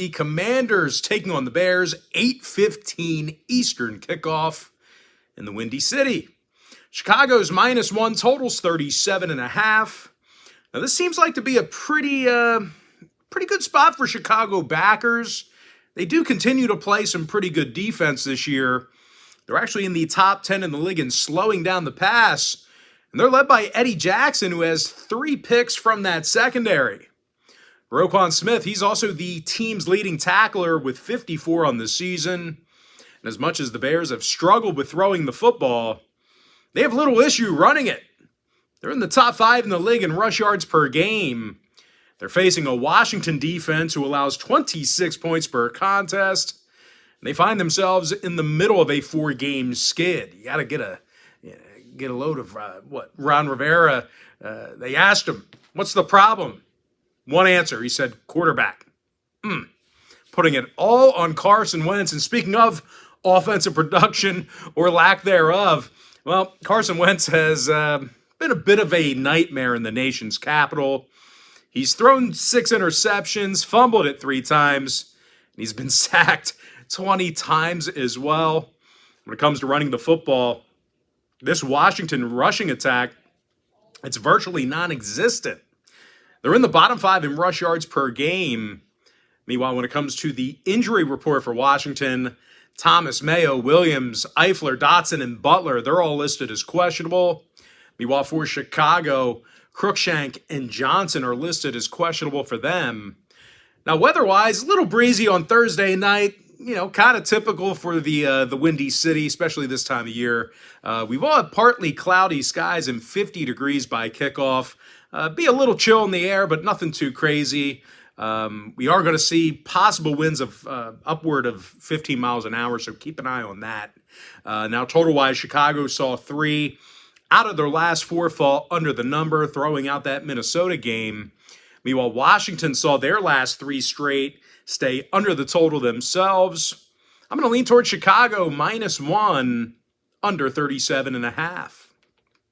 The Commanders taking on the Bears, 8:15 Eastern kickoff in the Windy City. Chicago's -1, totals 37.5. Now this seems like to be a pretty good spot for Chicago backers. They do continue to play some pretty good defense this year. They're actually in the top 10 in the league in slowing down the pass. And they're led by Eddie Jackson, who has 3 picks from that secondary. Roquan Smith, he's also the team's leading tackler with 54 on the season. And as much as the Bears have struggled with throwing the football, they have little issue running it. They're in the top 5 in the league in rush yards per game. They're facing a Washington defense who allows 26 points per contest. And they find themselves in the middle of a 4-game skid. You got to get a load of Ron Rivera. They asked him, what's the problem? One answer, he said, quarterback. Putting it all on Carson Wentz. And speaking of offensive production or lack thereof, well, Carson Wentz has been a bit of a nightmare in the nation's capital. He's thrown 6 interceptions, fumbled it 3 times, and he's been sacked 20 times as well. When it comes to running the football, this Washington rushing attack, it's virtually non-existent. They're in the bottom 5 in rush yards per game. Meanwhile, when it comes to the injury report for Washington, Thomas, Mayo, Williams, Eifler, Dotson, and Butler, they're all listed as questionable. Meanwhile, for Chicago, Cruikshank and Johnson are listed as questionable for them. Now, weather-wise, a little breezy on Thursday night. Kind of typical for the Windy City, especially this time of year. We will have partly cloudy skies and 50 degrees by kickoff. Be a little chill in the air, but nothing too crazy. We are going to see possible winds of upward of 15 miles an hour, so keep an eye on that. Now, total-wise, Chicago saw 3 out of their last 4 fall under the number, throwing out that Minnesota game. Meanwhile, Washington saw their last 3 straight stay under the total themselves. I'm going to lean towards Chicago -1, under 37.5.